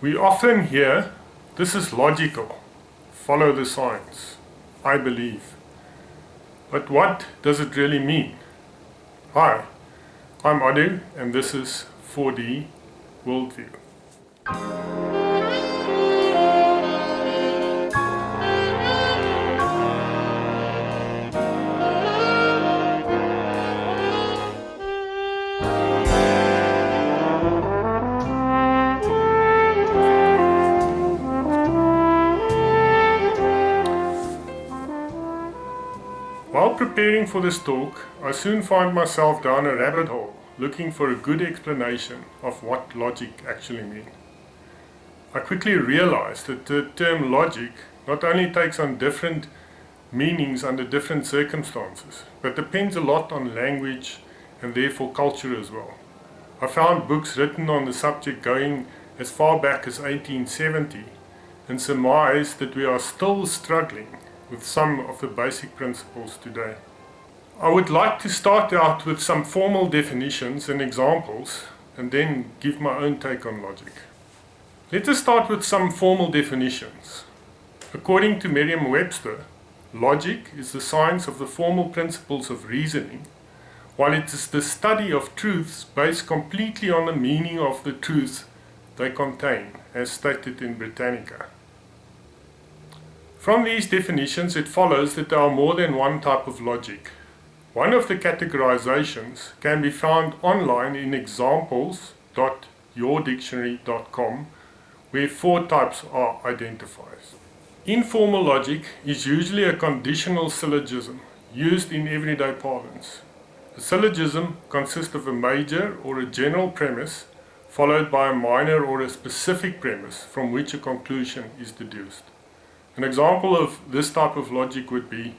We often hear, this is logical, follow the science, I believe. But what does it really mean? Hi, I'm Adu and this is 4D Worldview. While preparing for this talk, I soon find myself down a rabbit hole looking for a good explanation of what logic actually means. I quickly realized that the term logic not only takes on different meanings under different circumstances, but depends a lot on language and therefore culture as well. I found books written on the subject going as far back as 1870 and surmised that we are still struggling with some of the basic principles today. I would like to start out with some formal definitions and examples and then give my own take on logic. Let us start with some formal definitions. According to Merriam-Webster, logic is the science of the formal principles of reasoning, while it is the study of truths based completely on the meaning of the truths they contain, as stated in Britannica. From these definitions, it follows that there are more than one type of logic. One of the categorizations can be found online in examples.yourdictionary.com, where 4 types are identified. Informal logic is usually a conditional syllogism used in everyday parlance. A syllogism consists of a major or a general premise followed by a minor or a specific premise from which a conclusion is deduced. An example of this type of logic would be,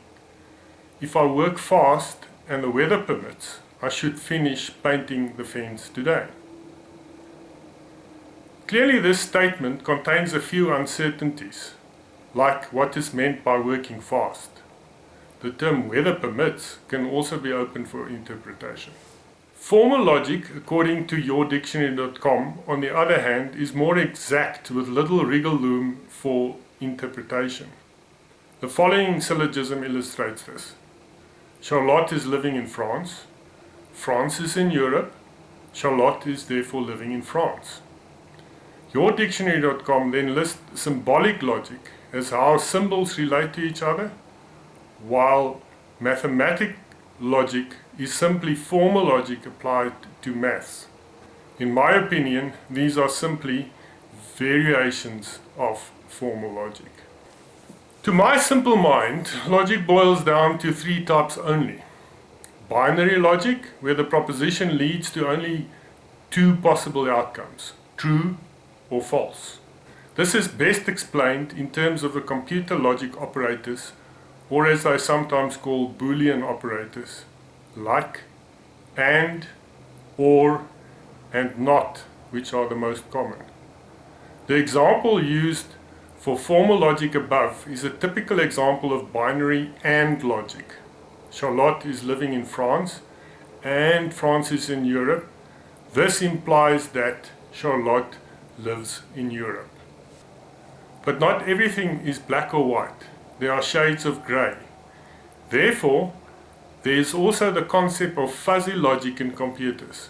if I work fast and the weather permits, I should finish painting the fence today. Clearly, this statement contains a few uncertainties, like what is meant by working fast. The term weather permits can also be open for interpretation. Formal logic, according to yourdictionary.com, on the other hand, is more exact with little wriggle room for interpretation. The following syllogism illustrates this. Charlotte is living in France. France is in Europe. Charlotte is therefore living in France. Yourdictionary.com then lists symbolic logic as how symbols relate to each other, while mathematic logic is simply formal logic applied to maths. In my opinion, these are simply variations of formal logic. To my simple mind, logic boils down to 3 types only. Binary logic, where the proposition leads to only 2 possible outcomes, true or false. This is best explained in terms of the computer logic operators, or as I sometimes call Boolean operators, like, and, or, and not, which are the most common. The example used for formal logic above is a typical example of binary AND logic. Charlotte is living in France and France is in Europe. This implies that Charlotte lives in Europe. But not everything is black or white. There are shades of grey. Therefore, there is also the concept of fuzzy logic in computers.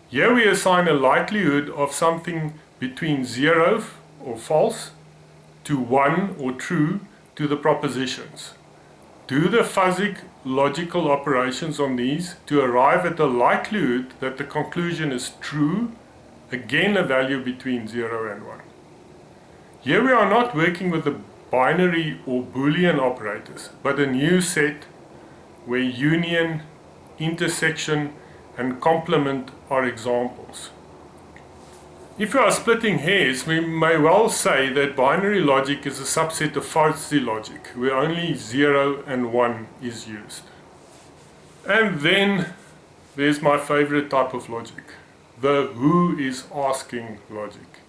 Here we assign a likelihood of something between 0 or false to 1 or true to the propositions. Do the fuzzy logical operations on these to arrive at the likelihood that the conclusion is true, again a value between 0 and 1. Here we are not working with the binary or Boolean operators, but a new set where union, intersection, and complement are examples. If we are splitting hairs, we may well say that binary logic is a subset of fuzzy logic, where only 0 and 1 is used. And then there's my favorite type of logic, the who is asking logic.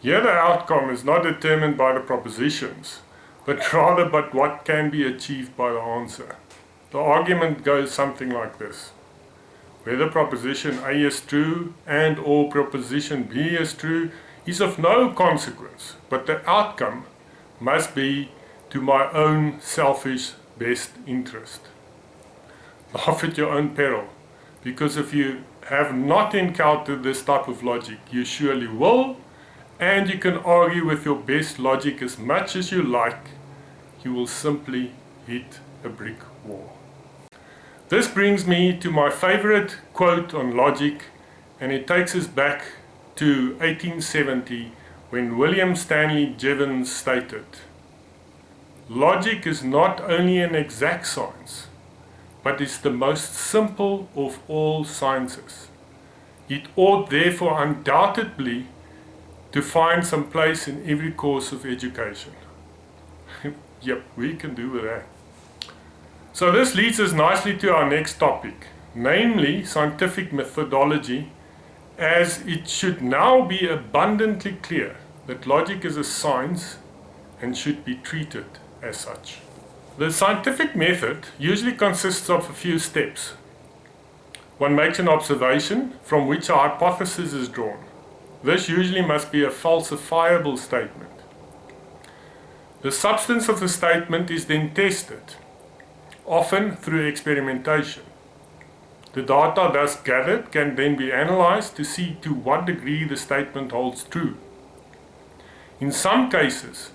Here the outcome is not determined by the propositions, but rather by what can be achieved by the answer. The argument goes something like this. Whether proposition A is true and or proposition B is true is of no consequence, but the outcome must be to my own selfish best interest. Laugh at your own peril, because if you have not encountered this type of logic, you surely will, and you can argue with your best logic as much as you like, you will simply hit a brick wall. This brings me to my favorite quote on logic, and it takes us back to 1870 when William Stanley Jevons stated, "Logic is not only an exact science, but is the most simple of all sciences. It ought therefore undoubtedly to find some place in every course of education." Yep, we can do with that. So this leads us nicely to our next topic, namely scientific methodology, as it should now be abundantly clear that logic is a science and should be treated as such. The scientific method usually consists of a few steps. One makes an observation from which a hypothesis is drawn. This usually must be a falsifiable statement. The substance of the statement is then tested, often through experimentation. The data thus gathered can then be analyzed to see to what degree the statement holds true. In some cases,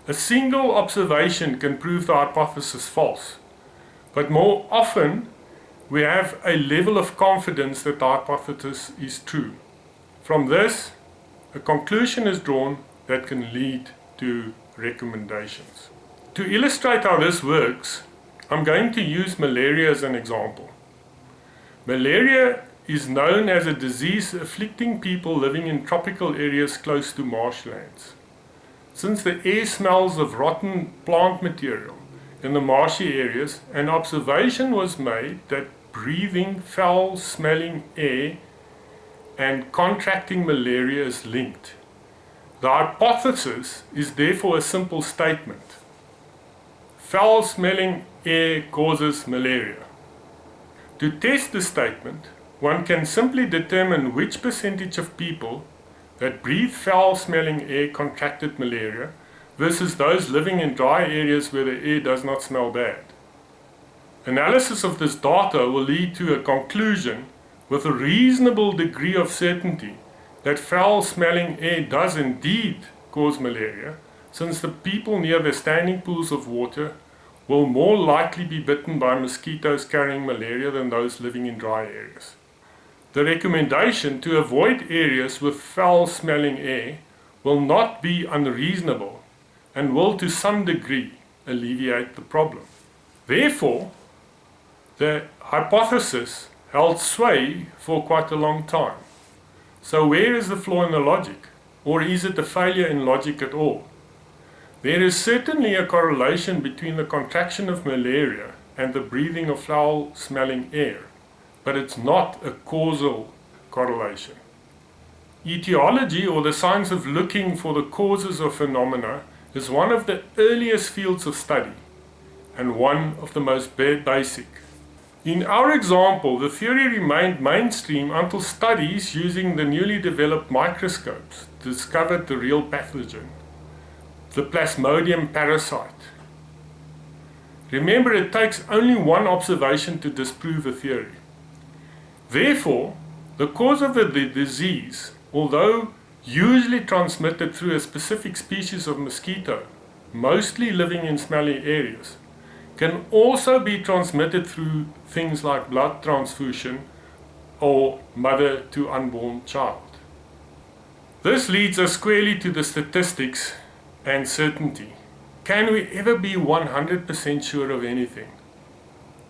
a single observation can prove the hypothesis false, but more often we have a level of confidence that the hypothesis is true. From this, a conclusion is drawn that can lead to recommendations. To illustrate how this works, I'm going to use malaria as an example. Malaria is known as a disease afflicting people living in tropical areas close to marshlands. Since the air smells of rotten plant material in the marshy areas, an observation was made that breathing foul-smelling air and contracting malaria is linked. The hypothesis is therefore a simple statement. Foul-smelling air causes malaria. To test the statement, one can simply determine which percentage of people that breathe foul-smelling air contracted malaria versus those living in dry areas where the air does not smell bad. Analysis of this data will lead to a conclusion with a reasonable degree of certainty that foul-smelling air does indeed cause malaria, since the people near the standing pools of water will more likely be bitten by mosquitoes carrying malaria than those living in dry areas. The recommendation to avoid areas with foul-smelling air will not be unreasonable and will to some degree alleviate the problem. Therefore, the hypothesis held sway for quite a long time. So where is the flaw in the logic? Or is it a failure in logic at all? There is certainly a correlation between the contraction of malaria and the breathing of foul-smelling air, but it's not a causal correlation. Etiology, or the science of looking for the causes of phenomena, is one of the earliest fields of study and one of the most basic. In our example, the theory remained mainstream until studies using the newly developed microscopes discovered the real pathogen, the Plasmodium parasite. Remember, it takes only one observation to disprove a theory. Therefore, the cause of the disease, although usually transmitted through a specific species of mosquito, mostly living in smelly areas, can also be transmitted through things like blood transfusion or mother to unborn child. This leads us squarely to the statistics and certainty. Can we ever be 100% sure of anything?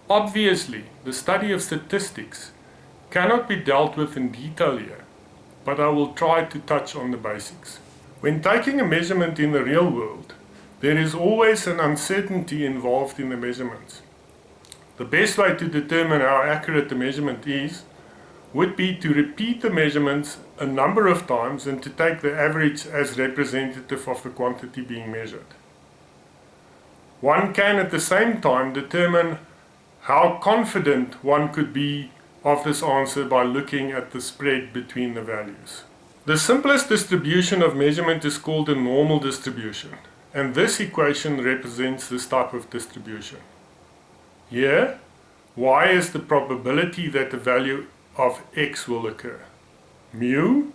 Obviously, the study of statistics cannot be dealt with in detail here, but I will try to touch on the basics. When taking a measurement in the real world, there is always an uncertainty involved in the measurements. The best way to determine how accurate the measurement is would be to repeat the measurements a number of times and to take the average as representative of the quantity being measured. One can at the same time determine how confident one could be of this answer by looking at the spread between the values. The simplest distribution of measurement is called a normal distribution, and this equation represents this type of distribution. Here, y is the probability that the value of x will occur. Mu,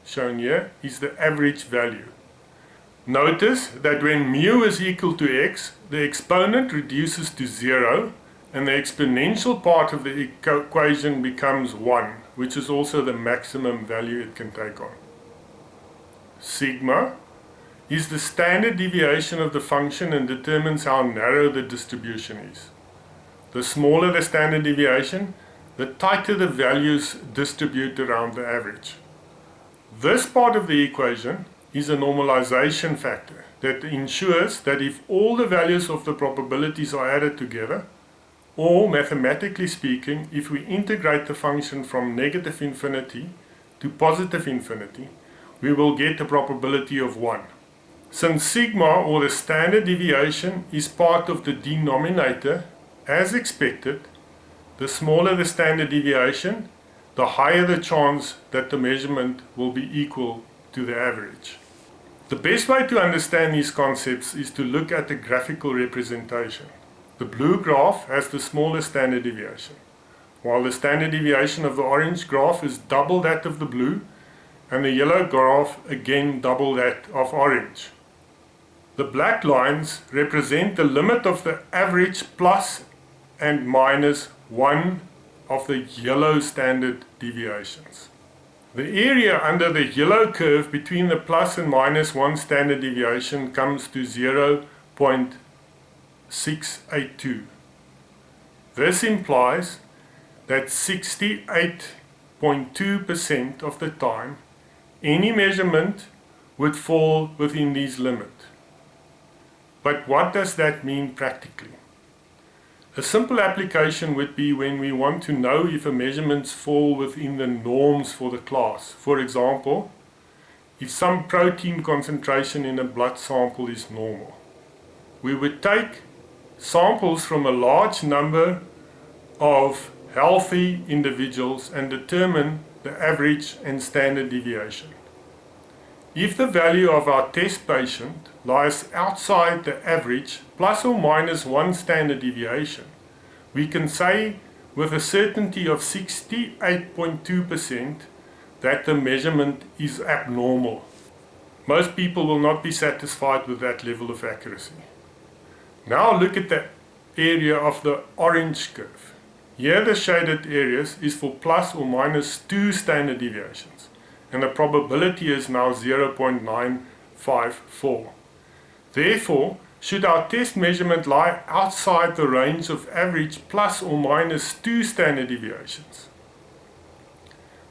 shown here, is the average value. Notice that when mu is equal to x, the exponent reduces to 0, and the exponential part of the equation becomes 1, which is also the maximum value it can take on. Sigma is the standard deviation of the function and determines how narrow the distribution is. The smaller the standard deviation, the tighter the values distribute around the average. This part of the equation is a normalization factor that ensures that if all the values of the probabilities are added together, or mathematically speaking, if we integrate the function from negative infinity to positive infinity, we will get a probability of 1. Since sigma, or the standard deviation, is part of the denominator, as expected, the smaller the standard deviation, the higher the chance that the measurement will be equal to the average. The best way to understand these concepts is to look at the graphical representation. The blue graph has the smallest standard deviation, while the standard deviation of the orange graph is double that of the blue, and the yellow graph again double that of orange. The black lines represent the limit of the average plus and minus 1 of the yellow standard deviations. The area under the yellow curve between the plus and minus 1 standard deviation comes to 0.682. This implies that 68.2% of the time any measurement would fall within these limits. But what does that mean practically? A simple application would be when we want to know if a measurements fall within the norms for the class. For example, if some protein concentration in a blood sample is normal. We would take samples from a large number of healthy individuals and determine the average and standard deviation. If the value of our test patient lies outside the average plus or minus 1 standard deviation, we can say with a certainty of 68.2% that the measurement is abnormal. Most people will not be satisfied with that level of accuracy. Now look at the area of the orange curve. Here the shaded areas is for plus or minus 2 standard deviations, and the probability is now 0.954. Therefore, should our test measurement lie outside the range of average plus or minus 2 standard deviations,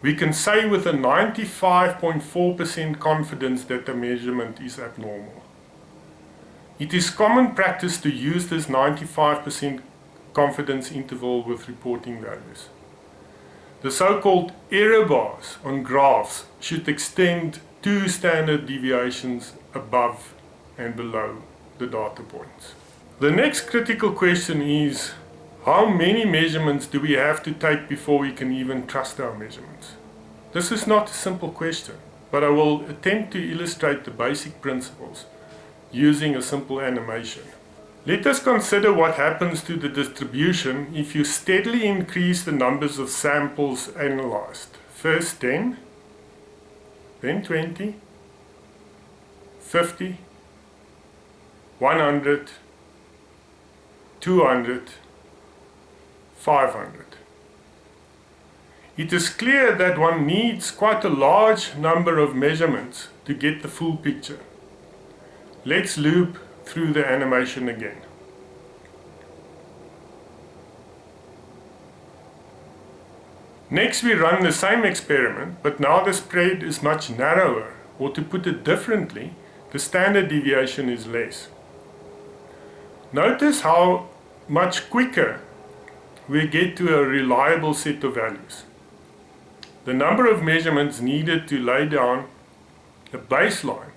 we can say with a 95.4% confidence that the measurement is abnormal. It is common practice to use this 95% confidence interval with reporting values. The so-called error bars on graphs should extend 2 standard deviations above and below the data points. The next critical question is, how many measurements do we have to take before we can even trust our measurements? This is not a simple question, but I will attempt to illustrate the basic principles using a simple animation. Let us consider what happens to the distribution if you steadily increase the numbers of samples analyzed. First 10, then 20, 50, 100, 200, 500. It is clear that one needs quite a large number of measurements to get the full picture. Let's loop through the animation again. Next we run the same experiment, but now the spread is much narrower, or to put it differently, the standard deviation is less. Notice how much quicker we get to a reliable set of values. The number of measurements needed to lay down a baseline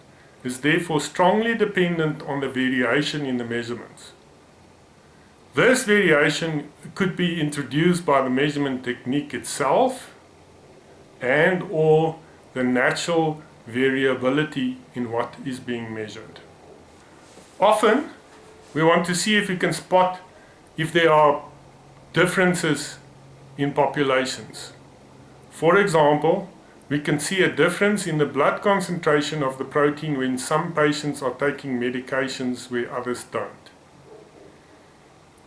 is therefore strongly dependent on the variation in the measurements. This variation could be introduced by the measurement technique itself and/or the natural variability in what is being measured. Often, we want to see if we can spot if there are differences in populations. For example, we can see a difference in the blood concentration of the protein when some patients are taking medications where others don't.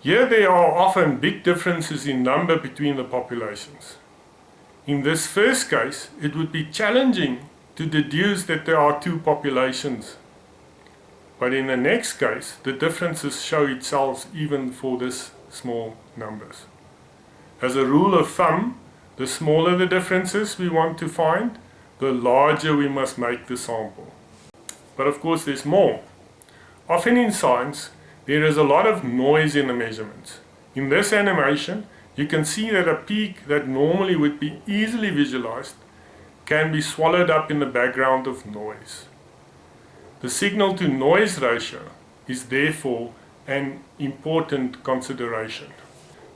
Here there are often big differences in number between the populations. In this first case, it would be challenging to deduce that there are two populations. But in the next case, the differences show itself even for this small numbers. As a rule of thumb, the smaller the differences we want to find, the larger we must make the sample. But of course there's more. Often in science, there is a lot of noise in the measurements. In this animation, you can see that a peak that normally would be easily visualized can be swallowed up in the background of noise. The signal to noise ratio is therefore an important consideration.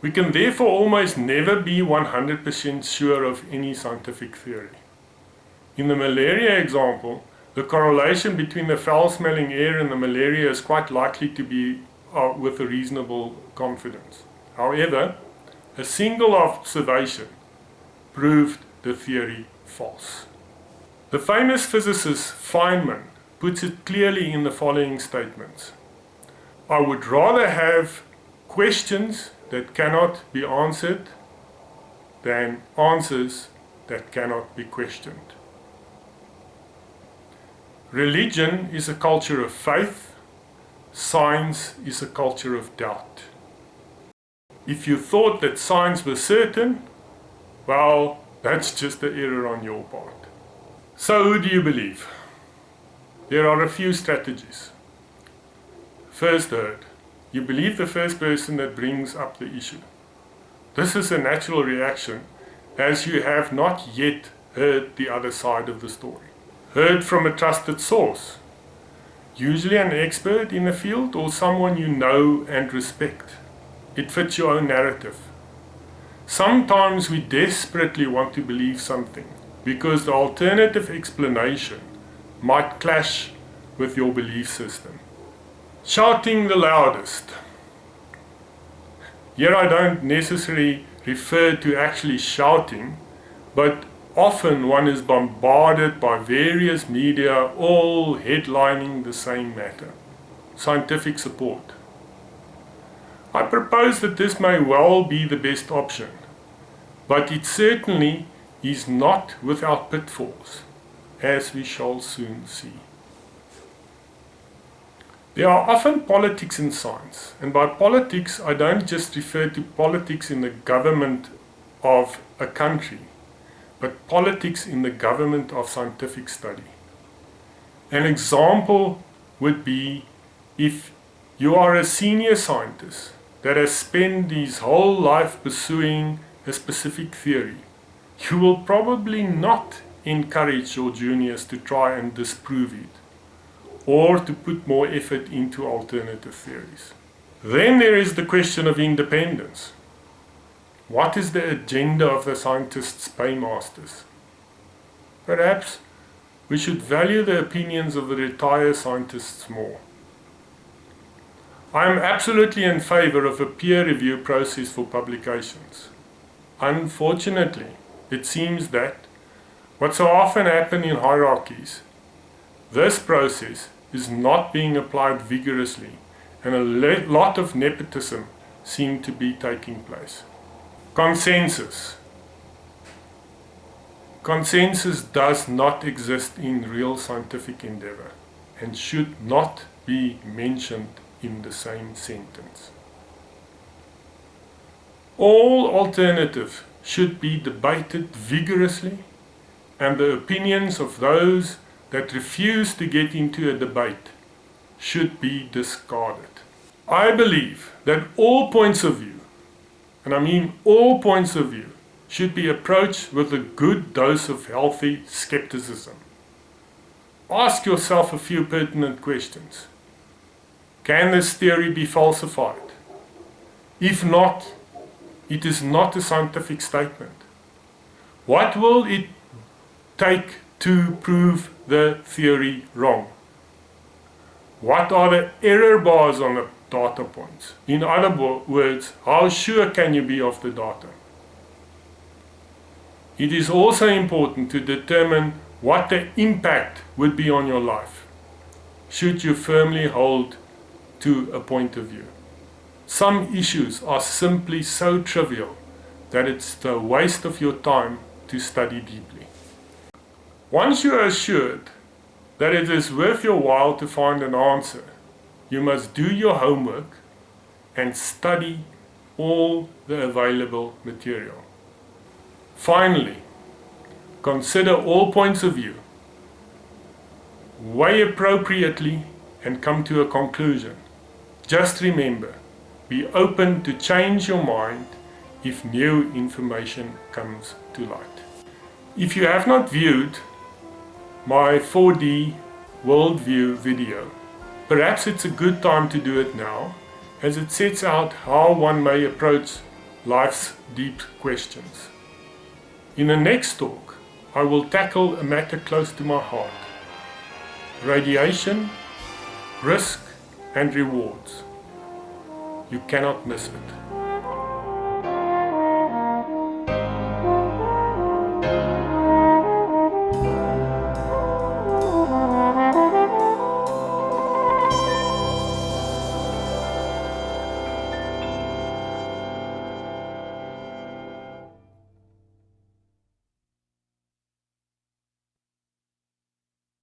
We can therefore almost never be 100% sure of any scientific theory. In the malaria example, the correlation between the foul-smelling air and the malaria is quite likely to be with a reasonable confidence. However, a single observation proved the theory false. The famous physicist Feynman puts it clearly in the following statements. I would rather have questions that cannot be answered than answers that cannot be questioned. Religion is a culture of faith. Science is a culture of doubt. If you thought that science was certain, well, that's just an error on your part. So who do you believe? There are a few strategies. First herd. You believe the first person that brings up the issue. This is a natural reaction as you have not yet heard the other side of the story. Heard from a trusted source, usually an expert in the field or someone you know and respect. It fits your own narrative. Sometimes we desperately want to believe something because the alternative explanation might clash with your belief system. Shouting the loudest. Here I don't necessarily refer to actually shouting, but often one is bombarded by various media all headlining the same matter. Scientific support. I propose that this may well be the best option, but it certainly is not without pitfalls, as we shall soon see. There are often politics in science, and by politics I don't just refer to politics in the government of a country, but politics in the government of scientific study. An example would be if you are a senior scientist that has spent his whole life pursuing a specific theory, you will probably not encourage your juniors to try and disprove it, or to put more effort into alternative theories. Then there is the question of independence. What is the agenda of the scientists' paymasters? Perhaps we should value the opinions of the retired scientists more. I am absolutely in favor of a peer review process for publications. Unfortunately, it seems that what so often happens in hierarchies, this process is not being applied vigorously, and a lot of nepotism seems to be taking place. Consensus. Consensus does not exist in real scientific endeavor and should not be mentioned in the same sentence. All alternatives should be debated vigorously, and the opinions of those that refuse to get into a debate should be discarded. I believe that all points of view, and I mean all points of view, should be approached with a good dose of healthy skepticism. Ask yourself a few pertinent questions. Can this theory be falsified? If not, it is not a scientific statement. What will it take to prove the theory wrong? What are the error bars on the data points? In other words, how sure can you be of the data? It is also important to determine what the impact would be on your life, should you firmly hold to a point of view. Some issues are simply so trivial that it's the waste of your time to study deeply. Once you are assured that it is worth your while to find an answer, you must do your homework and study all the available material. Finally, consider all points of view, weigh appropriately, and come to a conclusion. Just remember, be open to change your mind if new information comes to light. If you have not viewed my 4D worldview video, perhaps it's a good time to do it now, as it sets out how one may approach life's deep questions. In the next talk, I will tackle a matter close to my heart: radiation, risk and rewards. You cannot miss it.